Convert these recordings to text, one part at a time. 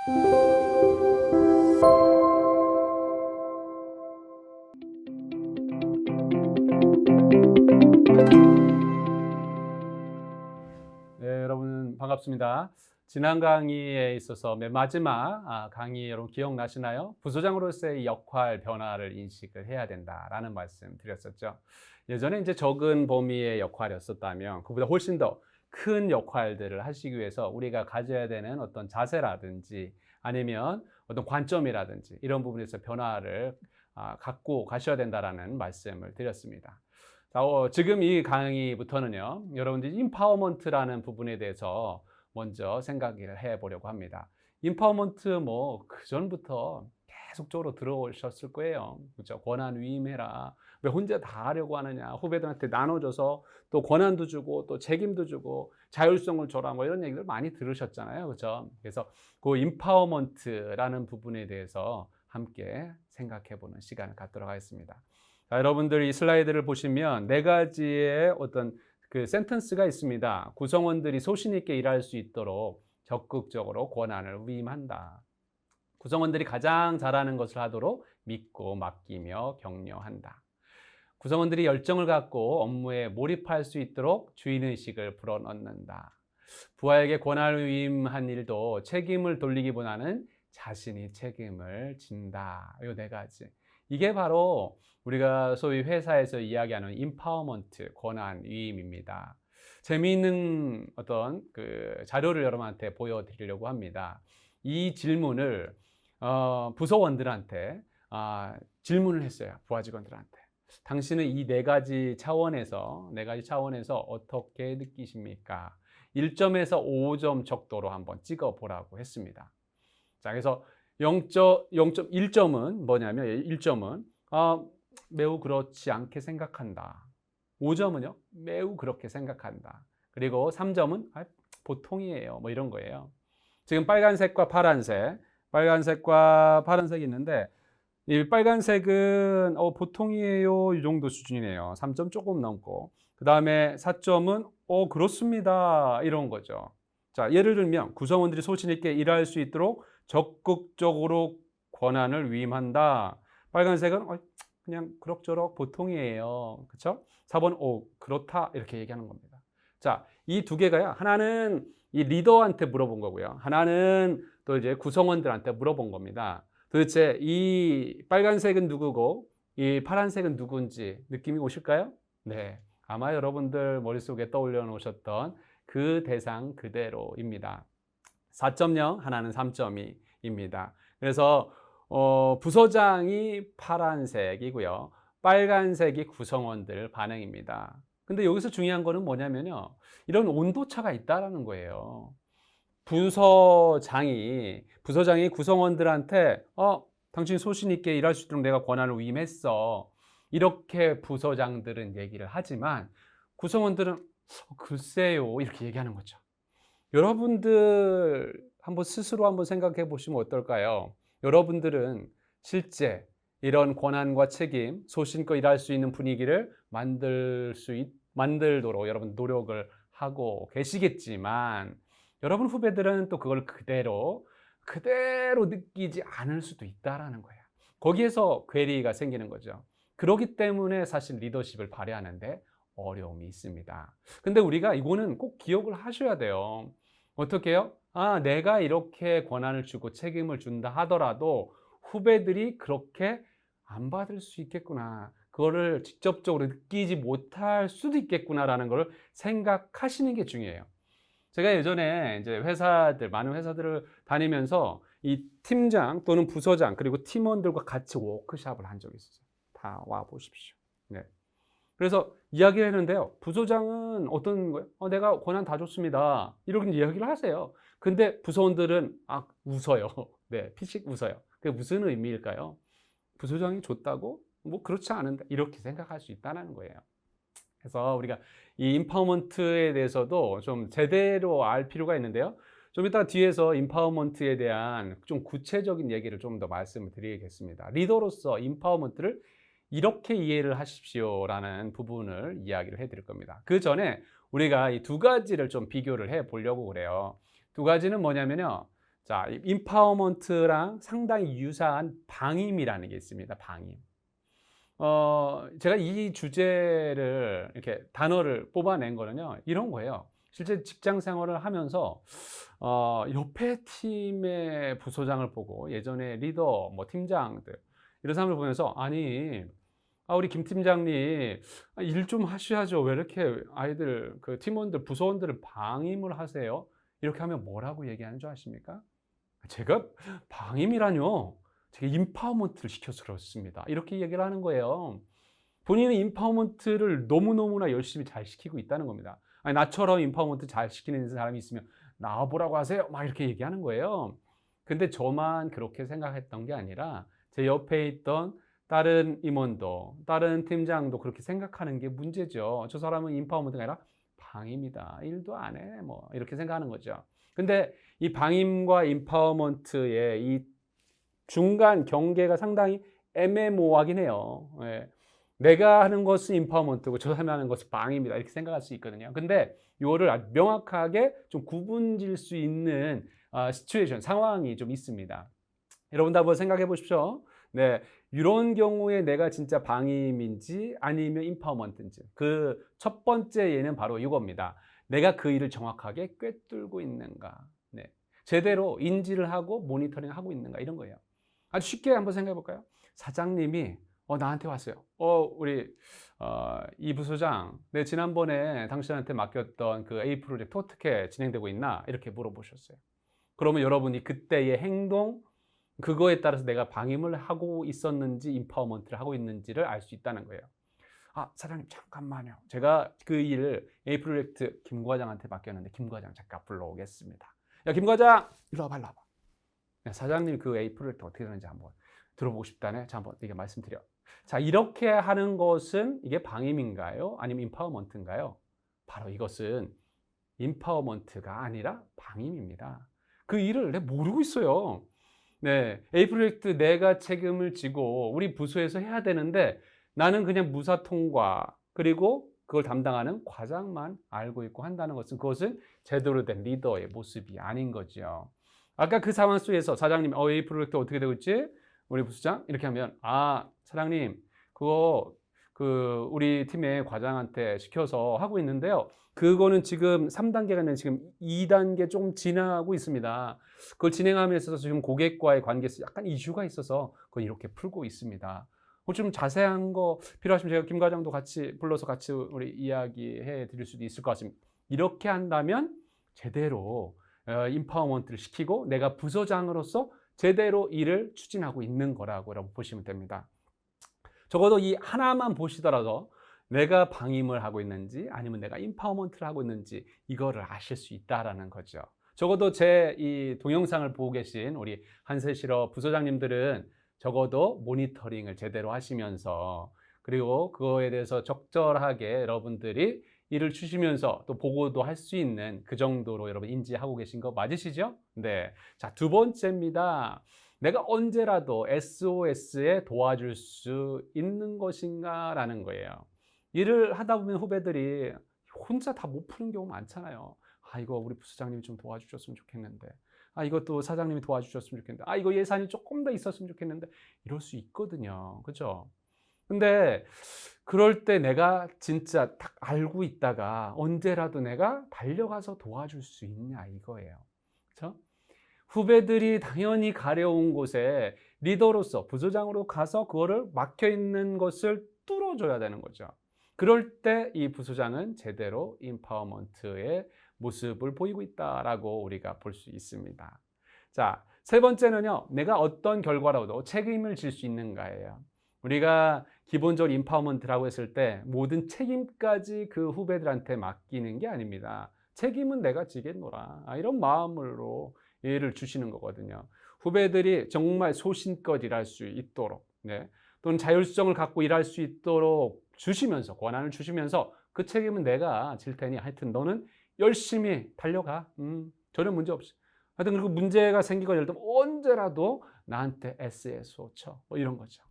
네, 여러분 반갑습니다. 지난 강의에 있어서 맨 마지막 강의 여러분 기억나시나요? 부소장으로서의 역할 변화를 인식을 해야 된다라는 말씀 드렸었죠. 예전에 이제 적은 범위의 역할이었었다면 그보다 훨씬 더 큰 역할들을 하시기 위해서 우리가 가져야 되는 어떤 자세라든지 아니면 어떤 관점이라든지 이런 부분에서 변화를 갖고 가셔야 된다라는 말씀을 드렸습니다. 자, 지금 이 강의부터는요, 여러분들이 임파워먼트라는 부분에 대해서 먼저 생각을 해 보려고 합니다. 임파워먼트 뭐 그전부터 계속적으로 들어오셨을 거예요. 그렇죠? 권한 위임해라. 왜 혼자 다 하려고 하느냐? 후배들한테 나눠줘서 또 권한도 주고 또 책임도 주고 자율성을 줘라. 뭐 이런 얘기를 많이 들으셨잖아요. 그렇죠? 그래서 그 임파워먼트라는 부분에 대해서 함께 생각해 보는 시간을 갖도록 하겠습니다. 자, 여러분들 이 슬라이드를 보시면 네 가지의 어떤 그 센텐스가 있습니다. 구성원들이 소신 있게 일할 수 있도록 적극적으로 권한을 위임한다. 구성원들이 가장 잘하는 것을 하도록 믿고 맡기며 격려한다. 구성원들이 열정을 갖고 업무에 몰입할 수 있도록 주인의식을 불어넣는다. 부하에게 권한을 위임한 일도 책임을 돌리기보다는 자신이 책임을 진다. 이 네 가지. 이게 바로 우리가 소위 회사에서 이야기하는 임파워먼트, 권한 위임입니다. 재미있는 어떤 그 자료를 여러분한테 보여드리려고 합니다. 이 질문을 부서원들한테 질문을 했어요. 부하 직원들한테. 당신은 이 네 가지 차원에서 어떻게 느끼십니까? 1점에서 5점 정도로 한번 찍어 보라고 했습니다. 자, 그래서 0.1점은 뭐냐면 1점은 매우 그렇지 않게 생각한다. 5점은요, 매우 그렇게 생각한다. 그리고 3점은 보통이에요. 뭐 이런 거예요. 지금 빨간색과 파란색이 있는데 이 빨간색은 보통이에요. 이 정도 수준이네요. 3점 조금 넘고. 그 다음에 4점은 그렇습니다. 이런 거죠. 자, 예를 들면 구성원들이 소신 있게 일할 수 있도록 적극적으로 권한을 위임한다. 빨간색은 그냥 그럭저럭 보통이에요. 그렇죠? 4번 그렇다 이렇게 얘기하는 겁니다. 자, 이 두 개가요. 하나는 이 리더한테 물어본 거고요. 하나는 또 이제 구성원들한테 물어본 겁니다. 도대체 이 빨간색은 누구고 이 파란색은 누군지 느낌이 오실까요? 네, 아마 여러분들 머릿속에 떠올려 놓으셨던 그 대상 그대로입니다. 4.0, 하나는 3.2입니다. 그래서 부서장이 파란색이고요. 빨간색이 구성원들 반응입니다. 근데 여기서 중요한 거는 뭐냐면요. 이런 온도차가 있다라는 거예요. 부서장이 구성원들한테 당신 소신 있게 일할 수 있도록 내가 권한을 위임했어. 이렇게 부서장들은 얘기를 하지만 구성원들은 글쎄요. 이렇게 얘기하는 거죠. 여러분들 스스로 한번 생각해 보시면 어떨까요? 여러분들은 실제 이런 권한과 책임, 소신껏 일할 수 있는 분위기를 만들도록 여러분 노력을 하고 계시겠지만 여러분 후배들은 또 그걸 그대로 느끼지 않을 수도 있다라는 거예요. 거기에서 괴리가 생기는 거죠. 그렇기 때문에 사실 리더십을 발휘하는데 어려움이 있습니다. 근데 우리가 이거는 꼭 기억을 하셔야 돼요. 어떻게 해요? 내가 이렇게 권한을 주고 책임을 준다 하더라도 후배들이 그렇게 안 받을 수 있겠구나. 그거를 직접적으로 느끼지 못할 수도 있겠구나라는 걸 생각하시는 게 중요해요. 제가 예전에 이제 많은 회사들을 다니면서 이 팀장 또는 부서장 그리고 팀원들과 같이 워크숍을 한 적이 있었어요. 다 와 보십시오. 네. 그래서 이야기를 했는데요. 부서장은 어떤 거예요? 내가 권한 다 줬습니다. 이렇게 이야기를 하세요. 근데 부서원들은 웃어요. 네, 피식 웃어요. 그게 무슨 의미일까요? 부서장이 줬다고? 뭐 그렇지 않은데 이렇게 생각할 수 있다는 거예요. 그래서 우리가 이 임파워먼트에 대해서도 좀 제대로 알 필요가 있는데요. 좀 이따 뒤에서 임파워먼트에 대한 좀 구체적인 얘기를 좀 더 말씀을 드리겠습니다. 리더로서 임파워먼트를 이렇게 이해를 하십시오라는 부분을 이야기를 해드릴 겁니다. 그 전에 우리가 이 두 가지를 좀 비교를 해 보려고 그래요. 두 가지는 뭐냐면요. 자, 임파워먼트랑 상당히 유사한 방임이라는 게 있습니다. 방임. 제가 이 주제를 이렇게 단어를 뽑아낸 거는요, 이런 거예요. 실제 직장 생활을 하면서 옆에 팀의 부서장을 보고 예전에 리더, 뭐 팀장들 이런 사람을 보면서 아니, 우리 김 팀장님 일 좀 하셔야죠. 왜 이렇게 아이들 그 팀원들 부서원들을 방임을 하세요? 이렇게 하면 뭐라고 얘기하는 줄 아십니까? 제가 방임이라뇨. 제가 임파워먼트를 시켜서 그렇습니다. 이렇게 얘기를 하는 거예요. 본인은 임파워먼트를 너무너무나 열심히 잘 시키고 있다는 겁니다. 아니, 나처럼 임파워먼트 잘 시키는 사람이 있으면 나와보라고 하세요. 막 이렇게 얘기하는 거예요. 근데 저만 그렇게 생각했던 게 아니라 제 옆에 있던 다른 임원도, 다른 팀장도 그렇게 생각하는 게 문제죠. 저 사람은 임파워먼트가 아니라 방임이다. 일도 안 해. 뭐 이렇게 생각하는 거죠. 근데 이 방임과 임파워먼트의 이 중간 경계가 상당히 애매모호하긴 해요. 예. 내가 하는 것은 임파워먼트고 저 사람이 하는 것은 방임이다. 이렇게 생각할 수 있거든요. 근데 이거를 아주 명확하게 좀 구분질 수 있는 시츄에이션, 상황이 좀 있습니다. 여러분도 한번 생각해 보십시오. 네, 이런 경우에 내가 진짜 방임인지 아니면 임파워먼트인지. 그 첫 번째 예는 바로 이겁니다. 내가 그 일을 정확하게 꿰뚫고 있는가. 네, 제대로 인지를 하고 모니터링 하고 있는가, 이런 거예요. 아주 쉽게 한번 생각해 볼까요? 사장님이 나한테 왔어요. 우리 이 부소장, 내 지난번에 당신한테 맡겼던 그 A 프로젝트 어떻게 진행되고 있나? 이렇게 물어보셨어요. 그러면 여러분이 그때의 행동, 그거에 따라서 내가 방임을 하고 있었는지 임파워먼트를 하고 있는지를 알 수 있다는 거예요. 사장님 잠깐만요. 제가 그 일을 A 프로젝트 김 과장한테 맡겼는데 김 과장 잠깐 불러오겠습니다. 야, 김 과장 일로 와봐, 일로 와봐. 사장님 그 A 프로젝트 어떻게 되는지 한번 들어보고 싶다네. 자, 한번 이게 말씀드려. 자, 이렇게 하는 것은 이게 방임인가요? 아니면 임파워먼트인가요? 바로 이것은 임파워먼트가 아니라 방임입니다. 그 일을 내가 모르고 있어요. 네, A 프로젝트 내가 책임을 지고 우리 부서에서 해야 되는데 나는 그냥 무사 통과, 그리고 그걸 담당하는 과장만 알고 있고 한다는 것은 그것은 제대로 된 리더의 모습이 아닌 거죠. 아까 그 상황 속에서 사장님, A 프로젝트 어떻게 되고 있지? 우리 부수장 이렇게 하면 사장님 그거 우리 팀의 과장한테 시켜서 하고 있는데요. 그거는 지금 3단계가 아니라 지금 2단계 조금 진행하고 있습니다. 그걸 진행하면서 지금 고객과의 관계에서 약간 이슈가 있어서 그걸 이렇게 풀고 있습니다. 좀 자세한 거 필요하시면 제가 김 과장도 같이 불러서 같이 우리 이야기해 드릴 수도 있을 것 같습니다. 이렇게 한다면 제대로 임파워먼트를 시키고 내가 부서장으로서 제대로 일을 추진하고 있는 거라고 보시면 됩니다. 적어도 이 하나만 보시더라도 내가 방임을 하고 있는지 아니면 내가 임파워먼트를 하고 있는지 이거를 아실 수 있다라는 거죠. 적어도 제 이 동영상을 보고 계신 우리 한세실업 부서장님들은 적어도 모니터링을 제대로 하시면서, 그리고 그거에 대해서 적절하게 여러분들이 일을 주시면서 또 보고도 할 수 있는 그 정도로 여러분 인지하고 계신 거 맞으시죠? 네. 자, 두 번째입니다. 내가 언제라도 SOS에 도와줄 수 있는 것인가 라는 거예요. 일을 하다 보면 후배들이 혼자 다 못 푸는 경우 많잖아요. 이거 우리 부서장님이 좀 도와주셨으면 좋겠는데. 이것도 사장님이 도와주셨으면 좋겠는데. 이거 예산이 조금 더 있었으면 좋겠는데. 이럴 수 있거든요. 그죠? 근데 그럴 때 내가 진짜 딱 알고 있다가 언제라도 내가 달려가서 도와줄 수 있냐 이거예요. 그렇죠? 후배들이 당연히 가려운 곳에 리더로서 부서장으로 가서 그거를 막혀 있는 것을 뚫어줘야 되는 거죠. 그럴 때 이 부서장은 제대로 임파워먼트의 모습을 보이고 있다라고 우리가 볼 수 있습니다. 자, 세 번째는요, 내가 어떤 결과라도 책임을 질 수 있는가예요. 우리가 기본적으로 임파워먼트라고 했을 때 모든 책임까지 그 후배들한테 맡기는 게 아닙니다. 책임은 내가 지겠노라. 이런 마음으로 일을 주시는 거거든요. 후배들이 정말 소신껏 일할 수 있도록, 네, 또는 자율성을 갖고 일할 수 있도록 주시면서, 권한을 주시면서 그 책임은 내가 질 테니 하여튼 너는 열심히 달려가. 전혀 문제 없이. 하여튼 그리고 문제가 생기거나 예를 들면 언제라도 나한테 SSO 쳐. 뭐 이런 거죠.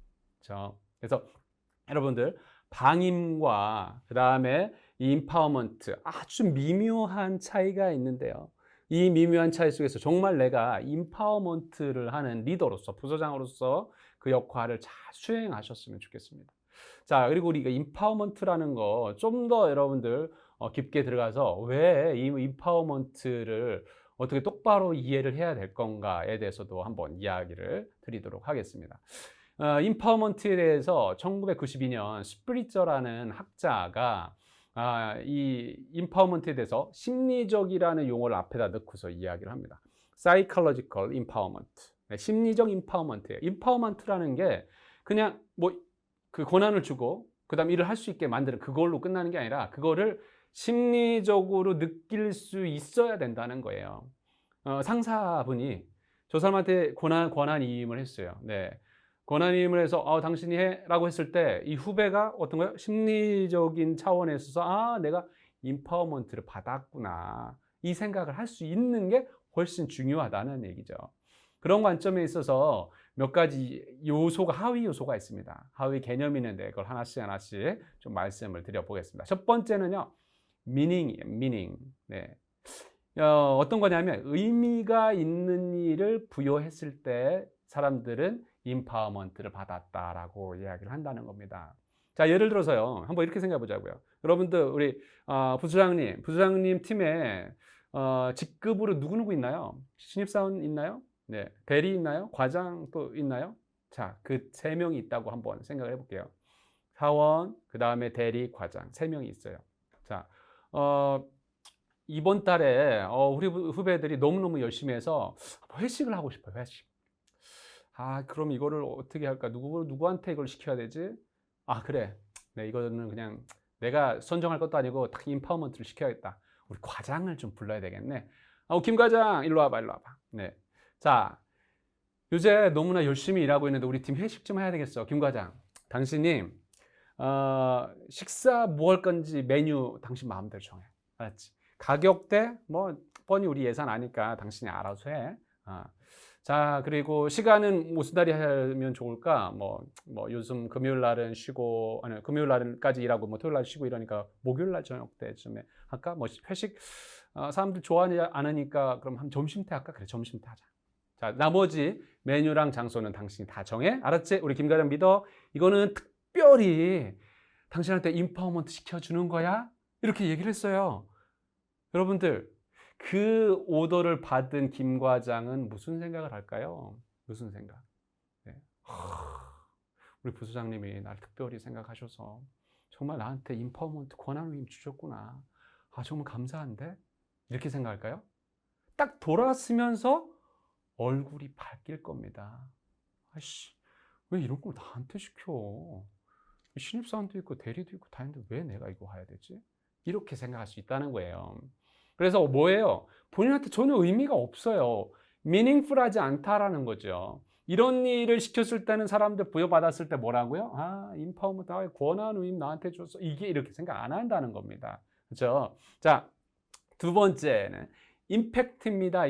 그래서 여러분들 방임과 그 다음에 임파워먼트 아주 미묘한 차이가 있는데요. 이 미묘한 차이 속에서 정말 내가 임파워먼트를 하는 리더로서, 부서장으로서 그 역할을 잘 수행하셨으면 좋겠습니다. 자, 그리고 우리가 임파워먼트라는 거 좀 더 여러분들 깊게 들어가서 왜 이 임파워먼트를 어떻게 똑바로 이해를 해야 될 건가에 대해서도 한번 이야기를 드리도록 하겠습니다. 임파워먼트에 대해서 1992년 스프리처라는 학자가 이 임파워먼트에 대해서 심리적이라는 용어를 앞에다 넣고서 이야기를 합니다. Psychological Empowerment. 네, 심리적 임파워먼트예요. 임파워먼트라는 게 그냥 뭐 그 권한을 주고 그다음 일을 할 수 있게 만드는 그걸로 끝나는 게 아니라 그거를 심리적으로 느낄 수 있어야 된다는 거예요. 상사분이 저 사람한테 권한이임을 했어요. 네. 권한이임을 해서 당신이 해라고 했을 때 이 후배가 어떤 거요? 심리적인 차원에 있어서 내가 임파워먼트를 받았구나. 이 생각을 할 수 있는 게 훨씬 중요하다는 얘기죠. 그런 관점에 있어서 몇 가지 요소가, 하위 요소가 있습니다. 하위 개념이 있는데 그걸 하나씩 좀 말씀을 드려보겠습니다. 첫 번째는요, meaning이에요. meaning. 네. 어떤 거냐면 의미가 있는 일을 부여했을 때 사람들은 임파워먼트를 받았다라고 이야기를 한다는 겁니다. 자, 예를 들어서요, 한번 이렇게 생각해 보자고요. 여러분들 우리 부소장님 팀에 직급으로 누구 있나요? 신입사원 있나요? 네, 대리 있나요? 과장 또 있나요? 자, 그 세 명이 있다고 한번 생각을 해볼게요. 사원, 그 다음에 대리, 과장 세 명이 있어요. 자, 이번 달에 우리 후배들이 너무너무 열심히 해서 회식을 하고 싶어요. 회식. 그럼 이거를 어떻게 할까? 누구한테 이걸 시켜야 되지? 그래. 네, 이거는 그냥 내가 선정할 것도 아니고 딱 임파워먼트를 시켜야겠다. 우리 과장을 좀 불러야 되겠네. 김 과장, 일로 와봐. 네. 자, 요새 너무나 열심히 일하고 있는데 우리 팀 회식 좀 해야 되겠어. 김 과장, 당신이 식사 뭐 할 건지 메뉴 당신 마음대로 정해. 알았지? 가격대 뭐 뻔히 우리 예산 아니까 당신이 알아서 해. 자, 그리고 시간은 무슨 날이 하면 좋을까? 뭐 요즘 금요일 날은 쉬고, 금요일 날까지 일하고 뭐 토요일 날 쉬고 이러니까 목요일 날 저녁 때쯤에 할까? 뭐 회식 사람들 좋아하지 않으니까 그럼 한 점심 때 할까? 그래, 점심 때 하자. 자, 나머지 메뉴랑 장소는 당신이 다 정해. 알았지? 우리 김 과장 믿어. 이거는 특별히 당신한테 임파워먼트 시켜주는 거야. 이렇게 얘기를 했어요. 여러분들, 그 오더를 받은 김 과장은 무슨 생각을 할까요? 무슨 생각? 네. 우리 부소장님이 날 특별히 생각하셔서 정말 나한테 임파워먼트 권한을 주셨구나. 정말 감사한데? 이렇게 생각할까요? 딱 돌아서면서 얼굴이 바뀔 겁니다. 왜 이런 걸 나한테 시켜? 신입사원도 있고 대리도 있고 다 있는데 왜 내가 이거 해야 되지? 이렇게 생각할 수 있다는 거예요. 그래서 뭐예요? 본인한테 전혀 의미가 없어요. meaningful하지 않다라는 거죠. 이런 일을 시켰을 때는 사람들 부여받았을 때 뭐라고요? 임파워먼트, 권한 위임 나한테 줬어. 이게 이렇게 생각 안 한다는 겁니다. 그렇죠? 자, 두 번째는 임팩트입니다.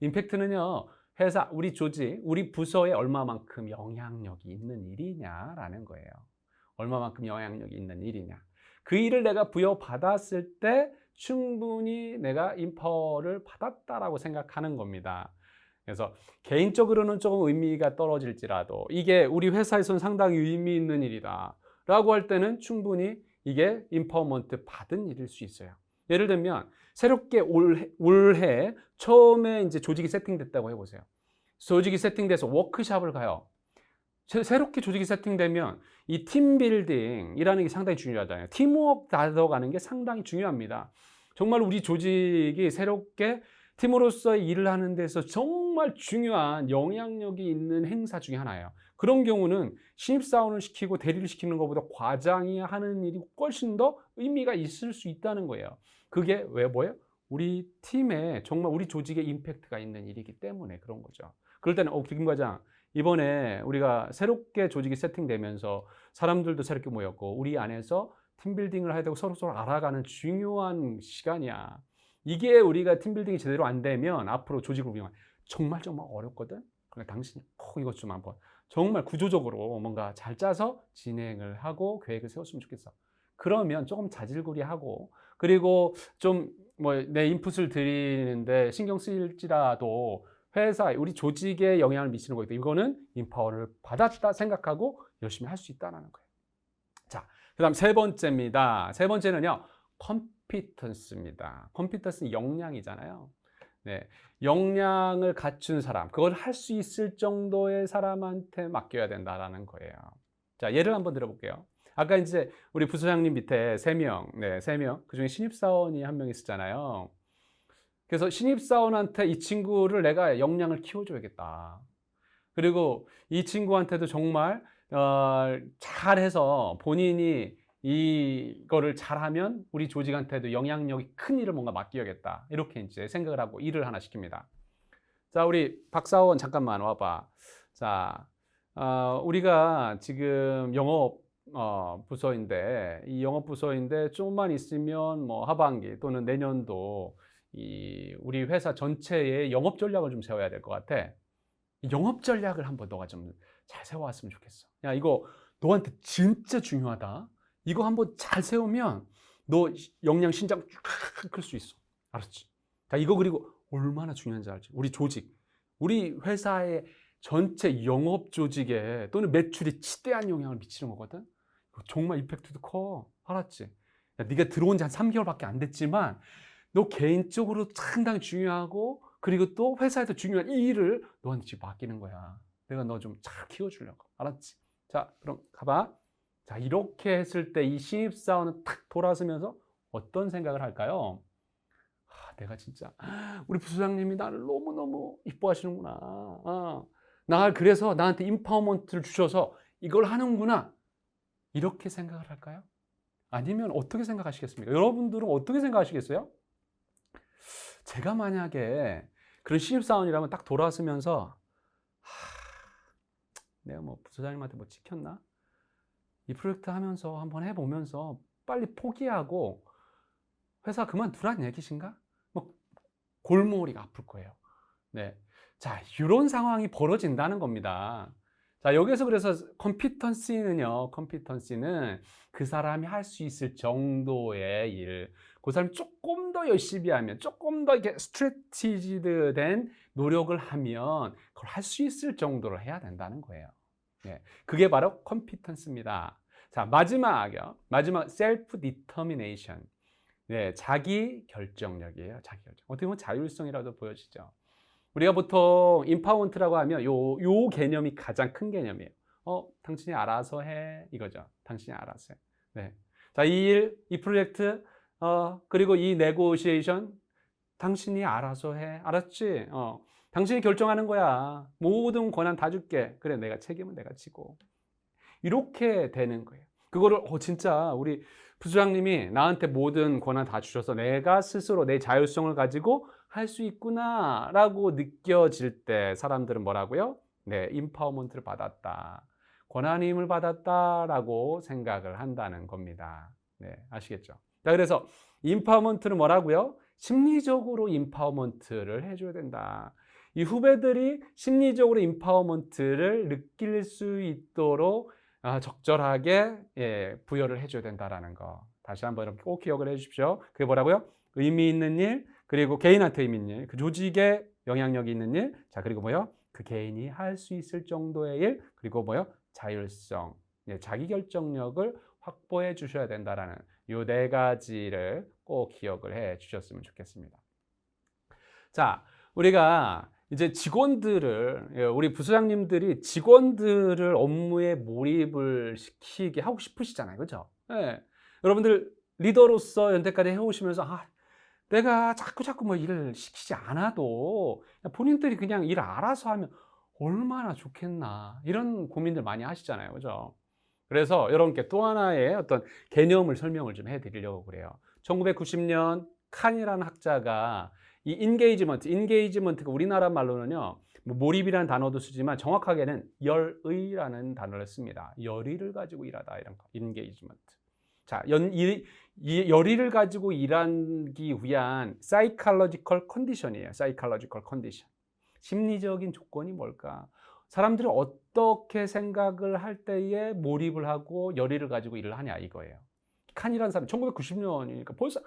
임팩트는요, 회사, 우리 조직, 우리 부서에 얼마만큼 영향력이 있는 일이냐라는 거예요. 얼마만큼 영향력이 있는 일이냐. 그 일을 내가 부여받았을 때 충분히 내가 임파워를 받았다라고 생각하는 겁니다. 그래서 개인적으로는 조금 의미가 떨어질지라도 이게 우리 회사에서는 상당히 의미 있는 일이다 라고 할 때는 충분히 이게 임파워먼트 받은 일일 수 있어요. 예를 들면 새롭게 올해 처음에 이제 조직이 세팅됐다고 해보세요. 조직이 세팅돼서 워크숍을 가요. 새롭게 조직이 세팅되면 이 팀빌딩이라는 게 상당히 중요하잖아요. 팀워크 다뤄가는 게 상당히 중요합니다. 정말 우리 조직이 새롭게 팀으로서의 일을 하는 데서 정말 중요한 영향력이 있는 행사 중에 하나예요. 그런 경우는 신입사원을 시키고 대리를 시키는 것보다 과장이 하는 일이 훨씬 더 의미가 있을 수 있다는 거예요. 그게 뭐예요? 우리 팀에 정말 우리 조직에 임팩트가 있는 일이기 때문에 그런 거죠. 그럴 때는 김 과장, 이번에 우리가 새롭게 조직이 세팅되면서 사람들도 새롭게 모였고 우리 안에서 팀빌딩을 해야 되고 서로 알아가는 중요한 시간이야. 이게 우리가 팀빌딩이 제대로 안 되면 앞으로 조직을 운영하기 정말 어렵거든. 그러니까 당신이 꼭 이것 좀 한번 정말 구조적으로 뭔가 잘 짜서 진행을 하고 계획을 세웠으면 좋겠어. 그러면 조금 자질구레하고 그리고 좀 뭐 내 인풋을 드리는데 신경 쓰일지라도 회사, 우리 조직에 영향을 미치는 거기 때문에 이거는 인파워를 받았다 생각하고 열심히 할 수 있다는 거예요. 자, 그다음 세 번째입니다. 세 번째는요, 컴피턴스입니다. 컴피턴스는 역량이잖아요. 네, 역량을 갖춘 사람, 그걸 할 수 있을 정도의 사람한테 맡겨야 된다라는 거예요. 자, 예를 한번 들어볼게요. 아까 이제 우리 부소장님 밑에 3명, 네, 3명, 그중에 신입사원이 한 명 있었잖아요. 그래서 신입사원한테 이 친구를 내가 역량을 키워줘야겠다. 그리고 이 친구한테도 정말 잘해서 본인이 이거를 잘하면 우리 조직한테도 영향력이 큰 일을 뭔가 맡겨야겠다. 이렇게 이제 생각을 하고 일을 하나 시킵니다. 자, 우리 박사원 잠깐만 와봐. 자, 우리가 지금 영업 부서인데, 이 영업 부서인데 조금만 있으면 뭐 하반기 또는 내년도 우리 회사 전체의 영업 전략을 좀 세워야 될 것 같아. 영업 전략을 한번 너가 좀 잘 세워왔으면 좋겠어. 야, 이거 너한테 진짜 중요하다. 이거 한번 잘 세우면 너 역량 신장 쫙 클 수 있어. 알았지? 자, 이거 그리고 얼마나 중요한지 알지? 우리 조직, 우리 회사의 전체 영업 조직에 또는 매출에 치대한 영향을 미치는 거거든. 정말 임팩트도 커. 알았지? 야, 네가 들어온 지 한 3개월밖에 안 됐지만 너 개인적으로 상당히 중요하고, 그리고 또 회사에서 중요한 이 일을 너한테 지금 맡기는 거야. 내가 너 좀 잘 키워주려고. 알았지? 자, 그럼 가봐. 자, 이렇게 했을 때 이 신입사원은 탁 돌아서면서 어떤 생각을 할까요? 내가 진짜 우리 부소장님이 나를 너무너무 이뻐하시는구나. 나 그래서 나한테 임파워먼트를 주셔서 이걸 하는구나. 이렇게 생각을 할까요? 아니면 어떻게 생각하시겠습니까? 여러분들은 어떻게 생각하시겠어요? 제가 만약에 그런 신입사원이라면 딱 돌아서면서 내가 뭐 부소장님한테 뭐 찍혔나? 이 프로젝트 하면서 한번 해보면서 빨리 포기하고 회사 그만두란 얘기신가? 뭐 골머리가 아플 거예요. 네, 자, 이런 상황이 벌어진다는 겁니다. 자, 여기서 그래서 컴피턴시는 그 사람이 할 수 있을 정도의 일, 그 사람이 조금 더 열심히 하면, 조금 더 이렇게 스트레티지드 된 노력을 하면 그걸 할 수 있을 정도로 해야 된다는 거예요. 네, 그게 바로 컴피턴스입니다. 자, 마지막이요. 마지막 셀프 디터미네이션. 네, 자기 결정력이에요. 자기 결정. 어떻게 보면 자율성이라도 보여지죠. 우리가 보통 임파워먼트라고 하면 요 개념이 가장 큰 개념이에요. 당신이 알아서 해, 이거죠. 당신이 알아서 해. 네. 자, 이 일, 이 프로젝트, 그리고 이 네고시에이션, 당신이 알아서 해. 알았지? 당신이 결정하는 거야. 모든 권한 다 줄게. 그래, 내가 책임은 내가 지고. 이렇게 되는 거예요. 그거를 진짜 우리 부소장님이 나한테 모든 권한 다 주셔서 내가 스스로 내 자율성을 가지고 할 수 있구나 라고 느껴질 때 사람들은 뭐라고요? 네, 임파워먼트를 받았다, 권한임을 받았다 라고 생각을 한다는 겁니다. 네, 아시겠죠? 자, 그래서 임파워먼트는 뭐라고요? 심리적으로 임파워먼트를 해줘야 된다. 이 후배들이 심리적으로 임파워먼트를 느낄 수 있도록 적절하게 부여를 해줘야 된다라는 거. 다시 한번 이렇게 꼭 기억을 해주십시오. 그게 뭐라고요? 의미 있는 일, 그리고 개인한테 의미 있는 일, 그 조직에 영향력이 있는 일, 자, 그리고 뭐요? 그 개인이 할 수 있을 정도의 일, 그리고 뭐요? 자율성, 자기 결정력을 확보해 주셔야 된다라는 이 4가지를 꼭 기억을 해 주셨으면 좋겠습니다. 자, 우리가 이제 직원들을, 우리 부서장님들이 직원들을 업무에 몰입을 시키게 하고 싶으시잖아요. 그죠? 예. 여러분들 리더로서 연대까지 해오시면서 내가 자꾸 뭐 일을 시키지 않아도 본인들이 그냥 일 알아서 하면 얼마나 좋겠나, 이런 고민들 많이 하시잖아요. 그죠? 그래서 여러분께 또 하나의 어떤 개념을 설명을 좀 해드리려고 그래요. 1990년 칸이라는 학자가 이 인게이지먼트가 우리나라 말로는요, 뭐 몰입이라는 단어도 쓰지만 정확하게는 열의라는 단어를 씁니다. 열의를 가지고 일하다, 이런 거. 인게이지먼트. 자, 이 열의를 가지고 일하기 위한 사이칼로지컬 컨디션이에요. 사이칼로지컬 컨디션. 심리적인 조건이 뭘까? 사람들이 어떻게 생각을 할 때에 몰입을 하고 열의를 가지고 일을 하냐, 이거예요. 칸이라는 사람 1990년이니까 벌써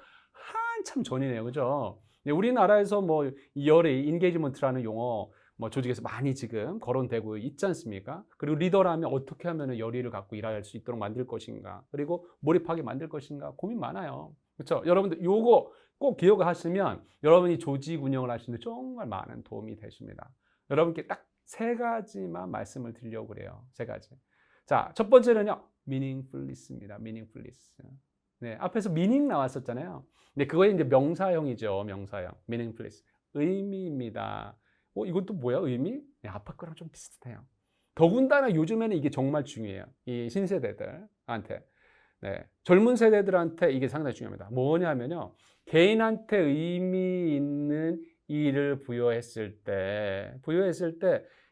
한참 전이네요. 그죠? 네, 우리나라에서 뭐 열의 인게이지먼트라는 용어 뭐 조직에서 많이 지금 거론되고 있지 않습니까? 그리고 리더라면 어떻게 하면 열의를 갖고 일할 수 있도록 만들 것인가? 그리고 몰입하게 만들 것인가? 고민 많아요. 그렇죠? 여러분들 요거 꼭 기억하시면 여러분이 조직 운영을 하시는데 정말 많은 도움이 되십니다. 여러분께 딱 세 가지만 말씀을 드리려고 그래요. 세 가지. 자, 첫 번째는요. meaningfulness입니다. meaningfulness. 네, 앞에서 meaning 나왔었잖아요. 근데 그거에 이제 명사형이죠. 명사형. meaningfulness. 의미입니다. 이것도 뭐야? 의미? 네, 아빠 거랑 좀 비슷해요. 더군다나 요즘에는 이게 정말 중요해요. 이 신세대들한테. 네, 젊은 세대들한테 이게 상당히 중요합니다. 뭐냐면요. 개인한테 의미 있는 일을 부여했을 때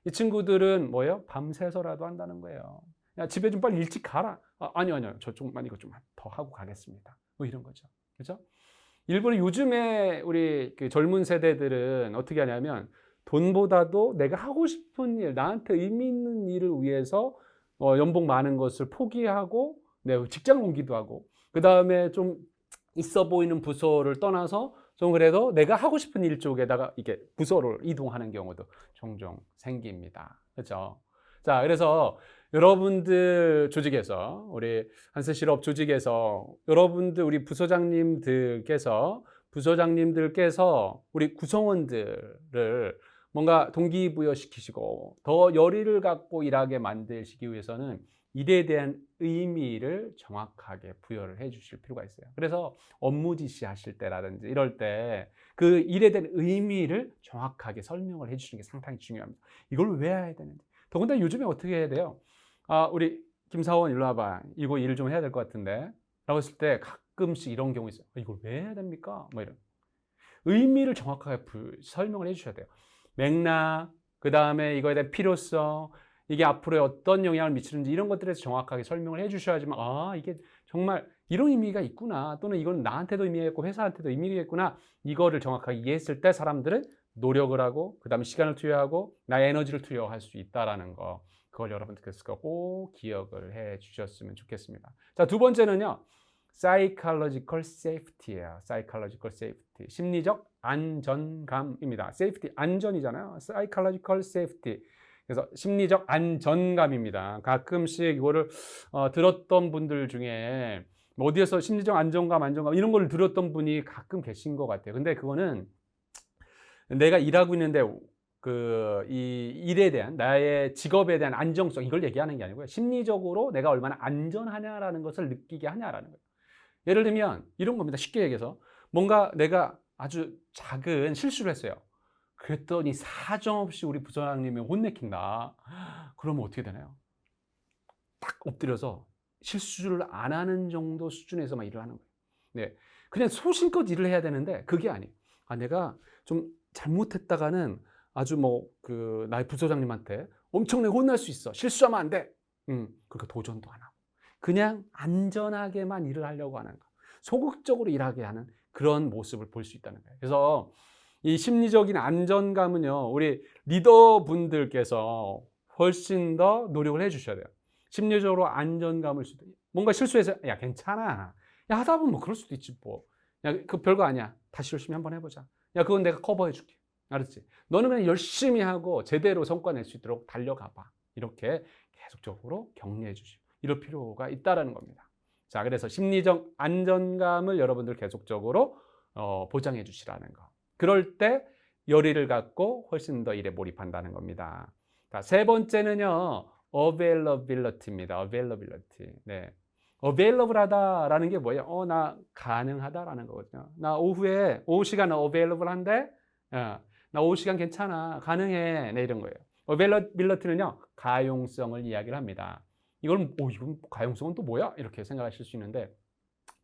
이 친구들은 뭐예요? 밤새서라도 한다는 거예요. 야, 집에 좀 빨리 일찍 가라. 아니요. 저쪽만 이거 좀 더 하고 가겠습니다. 뭐 이런 거죠. 그렇죠? 일본은 요즘에 우리 그 젊은 세대들은 어떻게 하냐면 돈보다도 내가 하고 싶은 일, 나한테 의미 있는 일을 위해서 연봉 많은 것을 포기하고 직장 옮기도 하고 그 다음에 좀 있어 보이는 부서를 떠나서 좀 그래도 내가 하고 싶은 일 쪽에다가 이게 부서를 이동하는 경우도 종종 생깁니다. 그렇죠? 자, 그래서 여러분들 조직에서 우리 한스실업 조직에서 여러분들 우리 부서장님들께서 우리 구성원들을 뭔가 동기부여시키시고 더 열의를 갖고 일하게 만드시기 위해서는 일에 대한 의미를 정확하게 부여를 해 주실 필요가 있어요. 그래서 업무 지시하실 때라든지 이럴 때 그 일에 대한 의미를 정확하게 설명을 해 주시는 게 상당히 중요합니다. 이걸 왜 해야 되는지. 더군다나 요즘에 어떻게 해야 돼요? 우리 김사원 일로 와봐. 이거 일 좀 해야 될 것 같은데. 라고 했을 때 가끔씩 이런 경우 있어요. 이걸 왜 해야 됩니까? 뭐 이런. 의미를 정확하게 설명을 해 주셔야 돼요. 맥락, 그 다음에 이거에 대한 필요성, 이게 앞으로에 어떤 영향을 미치는지 이런 것들에서 정확하게 설명을 해 주셔야지만 이게 정말 이런 의미가 있구나. 또는 이건 나한테도 의미가 있고 회사한테도 의미가 있구나. 이거를 정확하게 이해했을 때 사람들은 노력을 하고 그 다음에 시간을 투여하고 나의 에너지를 투여할 수 있다는 거. 그걸 여러분들께서 꼭 기억을 해 주셨으면 좋겠습니다. 자, 두 번째는요. psychological safety예요. psychological safety. 심리적 안전감입니다. safety 안전이잖아요. psychological safety. 그래서 심리적 안전감입니다. 가끔씩 이거를 들었던 분들 중에 어디에서 심리적 안정감 이런 걸 들었던 분이 가끔 계신 것 같아요. 근데 그거는 내가 일하고 있는데 이 일에 대한 나의 직업에 대한 안정성 이걸 얘기하는 게 아니고요. 심리적으로 내가 얼마나 안전하냐라는 것을 느끼게 하냐라는 거예요. 예를 들면 이런 겁니다. 쉽게 얘기해서 뭔가 내가 아주 작은 실수를 했어요. 그랬더니 사정없이 우리 부장님이 혼내킨다. 그러면 어떻게 되나요? 딱 엎드려서 실수를 안 하는 정도 수준에서만 일을 하는 거예요. 네, 그냥 소신껏 일을 해야 되는데 그게 아니에요. 내가 좀 잘못했다가는 아주 나의 부서장님한테 엄청나게 혼날 수 있어. 실수하면 안 돼. 그러니까 도전도 안 하고 그냥 안전하게만 일을 하려고 하는 거. 소극적으로 일하게 하는 그런 모습을 볼 수 있다는 거예요. 그래서 이 심리적인 안전감은요, 우리 리더분들께서 훨씬 더 노력을 해 주셔야 돼요. 심리적으로 안전감을 주다. 뭔가 실수해서, 야, 괜찮아. 야, 하다 보면 그럴 수도 있지, 뭐. 야, 그 별거 아니야. 다시 열심히 한번 해보자. 야, 그건 내가 커버해 줄게. 알았지? 너는 그냥 열심히 하고 제대로 성과 낼 수 있도록 달려가 봐. 이렇게 계속적으로 격려해 주시고, 이럴 필요가 있다는 겁니다. 자, 그래서 심리적 안전감을 여러분들 계속적으로 보장해 주시라는 거. 그럴 때 열의를 갖고 훨씬 더 일에 몰입한다는 겁니다. 자, 세 번째는요. availability입니다. availability. 네. available 하다라는 게 뭐예요? 나 가능하다라는 거거든요. 나 오후 시간 available 한데, 나 오후 시간 괜찮아. 가능해. 네, 이런 거예요. availability는요. 가용성을 이야기를 합니다. 이건 가용성은 또 뭐야? 이렇게 생각하실 수 있는데,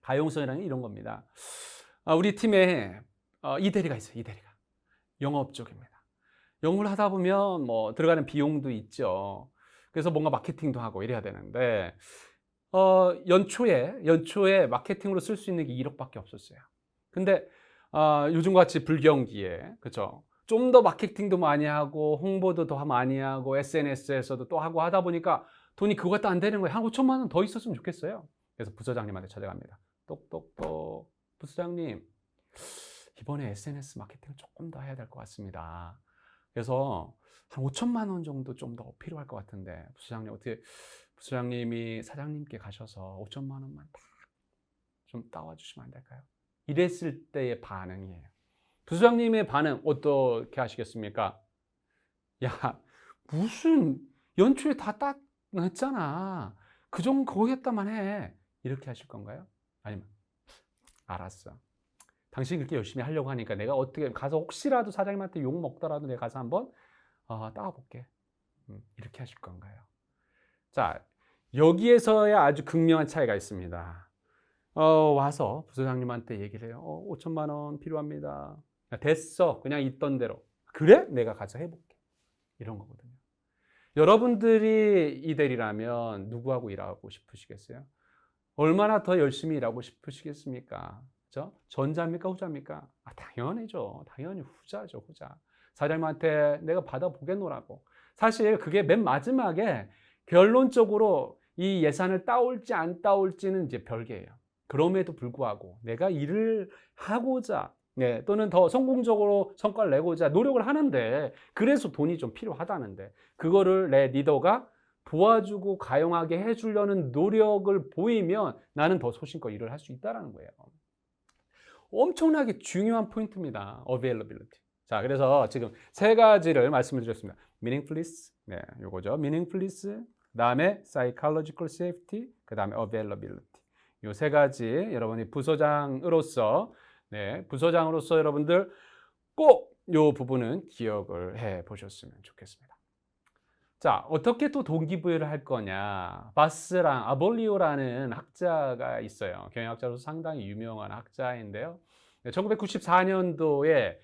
가용성이라는 게 이런 겁니다. 우리 팀에 이대리가 있어요. 이대리가. 영업 쪽입니다. 영업을 하다 보면 들어가는 비용도 있죠. 그래서 뭔가 마케팅도 하고 이래야 되는데 연초에 마케팅으로 쓸 수 있는 게 1억밖에 없었어요. 근데 요즘같이 불경기에 그렇죠. 좀 더 마케팅도 많이 하고 홍보도 더 많이 하고 SNS에서도 또 하고 하다 보니까 돈이 그것도 안 되는 거예요. 한 5천만 원 더 있었으면 좋겠어요. 그래서 부서장님한테 찾아갑니다. 똑똑똑 부서장님, 이번에 SNS 마케팅 조금 더 해야 될 것 같습니다. 그래서 한 5천만 원 정도 좀 더 필요할 것 같은데 부사장님 어떻게 부사장님이 사장님께 가셔서 5천만 원만 딱 좀 따와 주시면 안 될까요? 이랬을 때의 반응이에요. 부사장님의 반응 어떻게 하시겠습니까? 야, 무슨 연초에 다 했잖아. 그 정도 거기 했다만 해. 이렇게 하실 건가요? 아니면 알았어. 당신이 그렇게 열심히 하려고 하니까 내가 어떻게 가서 혹시라도 사장님한테 욕 먹더라도 내가 가서 한번 따와볼게. 이렇게 하실 건가요? 자, 여기에서야 아주 극명한 차이가 있습니다. 와서 부사장님한테 얘기를 해요. 5천만 원 필요합니다. 됐어. 그냥 있던 대로. 그래? 내가 가서 해볼게. 이런 거거든요. 여러분들이 이대리라면 누구하고 일하고 싶으시겠어요? 얼마나 더 열심히 일하고 싶으시겠습니까? 그죠? 전자입니까? 후자입니까? 당연히죠. 당연히 후자죠, 후자. 사장님한테 내가 받아보겠노라고. 사실 그게 맨 마지막에 결론적으로 이 예산을 따올지 안 따올지는 이제 별개예요. 그럼에도 불구하고 내가 일을 하고자 또는 더 성공적으로 성과를 내고자 노력을 하는데 그래서 돈이 좀 필요하다는데 그거를 내 리더가 도와주고 가용하게 해주려는 노력을 보이면 나는 더 소신껏 일을 할 수 있다는 거예요. 엄청나게 중요한 포인트입니다. availability. 자, 그래서 지금 세 가지를 말씀을 드렸습니다. meaningfulness, 요거죠. meaningfulness, 그 다음에 psychological safety, 그 다음에 availability. 요 세 가지 여러분이 부서장으로서 여러분들 꼭 요 부분은 기억을 해 보셨으면 좋겠습니다. 자, 어떻게 또 동기부여를 할 거냐. 바스랑 아볼리오라는 학자가 있어요. 경영학자로서 상당히 유명한 학자인데요. 1994년도에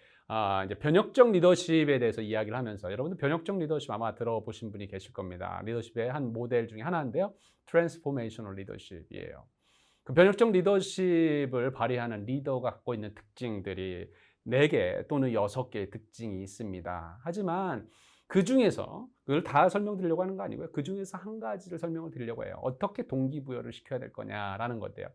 이제 변혁적 리더십에 대해서 이야기를 하면서 여러분들 변혁적 리더십 아마 들어보신 분이 계실 겁니다. 리더십의 한 모델 중에 하나인데요. 트랜스포메이셔널 리더십이에요. 그 변혁적 리더십을 발휘하는 리더가 갖고 있는 특징들이 4개 또는 6개의 특징이 있습니다. 하지만 그 중에서 그걸 다 설명드리려고 하는 거 아니고요. 그 중에서 한 가지를 설명을 드리려고 해요. 어떻게 동기부여를 시켜야 될 거냐라는 건데요.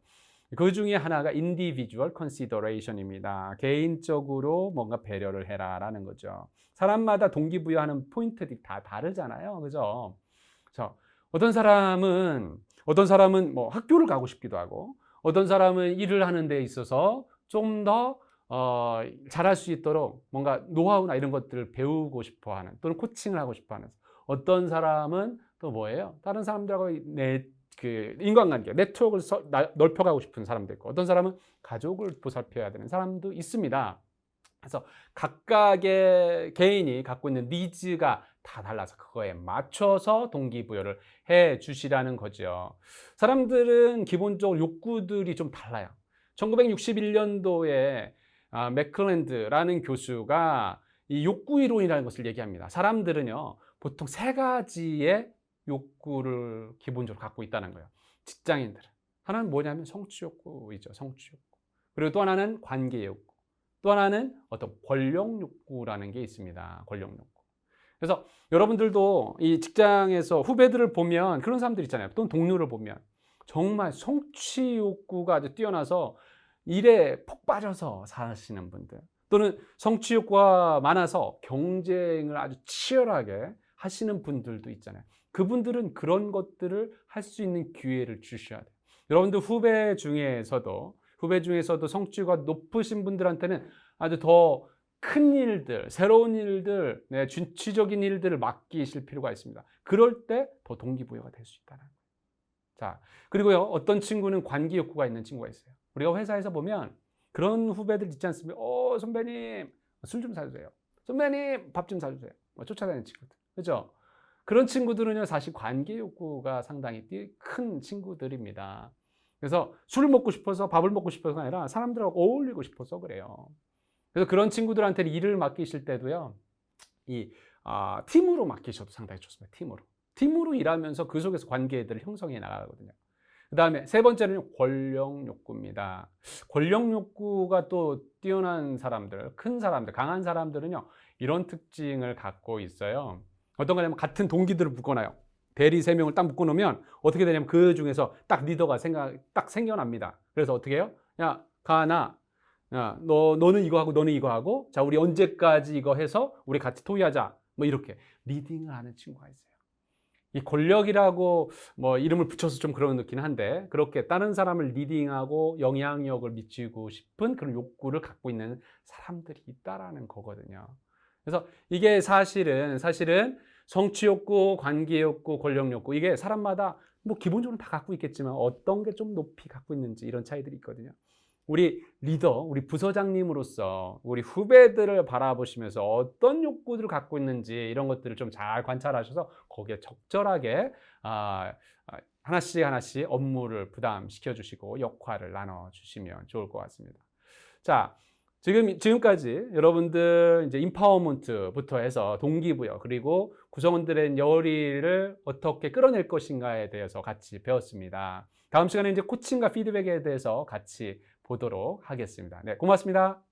그 중에 하나가 individual consideration입니다. 개인적으로 뭔가 배려를 해라라는 거죠. 사람마다 동기부여하는 포인트들이 다 다르잖아요. 그죠? 자, 어떤 사람은 뭐 학교를 가고 싶기도 하고 어떤 사람은 일을 하는 데 있어서 좀 더 잘할 수 있도록 뭔가 노하우나 이런 것들을 배우고 싶어 하는 또는 코칭을 하고 싶어 하는 어떤 사람은 또 뭐예요? 다른 사람들하고 그 인간관계, 네트워크를 넓혀가고 싶은 사람도 있고 어떤 사람은 가족을 보살펴야 되는 사람도 있습니다. 그래서 각각의 개인이 갖고 있는 니즈가 다 달라서 그거에 맞춰서 동기부여를 해 주시라는 거죠. 사람들은 기본적으로 욕구들이 좀 달라요. 1961년도에 맥클랜드라는 교수가 이 욕구 이론이라는 것을 얘기합니다. 사람들은요, 보통 3가지의 욕구를 기본적으로 갖고 있다는 거예요. 직장인들은. 하나는 뭐냐면 성취 욕구이죠. 성취 욕구. 그리고 또 하나는 관계 욕구. 또 하나는 어떤 권력 욕구라는 게 있습니다. 권력 욕구. 그래서 여러분들도 이 직장에서 후배들을 보면 그런 사람들 있잖아요. 또는 동료를 보면 정말 성취 욕구가 아주 뛰어나서 일에 푹 빠져서 사시는 분들 또는 성취 욕구가 많아서 경쟁을 아주 치열하게 하시는 분들도 있잖아요. 그분들은 그런 것들을 할 수 있는 기회를 주셔야 돼요. 여러분들 후배 중에서도 성취가 높으신 분들한테는 아주 더 큰 일들, 새로운 일들, 진취적인 일들을 맡기실 필요가 있습니다. 그럴 때 더 동기부여가 될 수 있다는 거예요. 자, 그리고요, 어떤 친구는 관계 욕구가 있는 친구가 있어요. 우리가 회사에서 보면 그런 후배들 있지 않습니까? 선배님, 술 좀 사주세요. 선배님, 밥 좀 사주세요. 쫓아다니는 친구들. 그죠? 그런 친구들은요, 사실 관계 욕구가 상당히 큰 친구들입니다. 그래서 술을 먹고 싶어서 밥을 먹고 싶어서가 아니라 사람들하고 어울리고 싶어서 그래요. 그래서 그런 친구들한테 일을 맡기실 때도요, 팀으로 맡기셔도 상당히 좋습니다. 팀으로 일하면서 그 속에서 관계들을 형성해 나가거든요. 그 다음에 3번째는 권력 욕구입니다. 권력 욕구가 또 뛰어난 사람들, 큰 사람들, 강한 사람들은요, 이런 특징을 갖고 있어요. 어떤 거냐면 같은 동기들을 묶어놔요. 대리 3명을 딱 묶어놓으면 어떻게 되냐면 그 중에서 딱 리더가 딱 생겨납니다. 그래서 어떻게 해요? 야, 가나, 너는 이거 하고 너는 이거 하고 자 우리 언제까지 이거 해서 우리 같이 토의하자. 뭐 이렇게 리딩을 하는 친구가 있어요. 이 권력이라고 뭐 이름을 붙여서 좀 그런 느낌 한데 그렇게 다른 사람을 리딩하고 영향력을 미치고 싶은 그런 욕구를 갖고 있는 사람들이 있다라는 거거든요. 그래서 이게 사실은 성취 욕구, 관계 욕구, 권력 욕구 이게 사람마다 뭐 기본적으로 다 갖고 있겠지만 어떤 게 좀 높이 갖고 있는지 이런 차이들이 있거든요. 우리 리더, 우리 부서장님으로서 우리 후배들을 바라보시면서 어떤 욕구들을 갖고 있는지 이런 것들을 좀 잘 관찰하셔서 거기에 적절하게 하나씩 업무를 부담시켜 주시고 역할을 나눠 주시면 좋을 것 같습니다. 자, 지금까지 여러분들 이제 임파워먼트부터 해서 동기부여 그리고 구성원들의 열의를 어떻게 끌어낼 것인가에 대해서 같이 배웠습니다. 다음 시간에 이제 코칭과 피드백에 대해서 같이 보도록 하겠습니다. 네, 고맙습니다.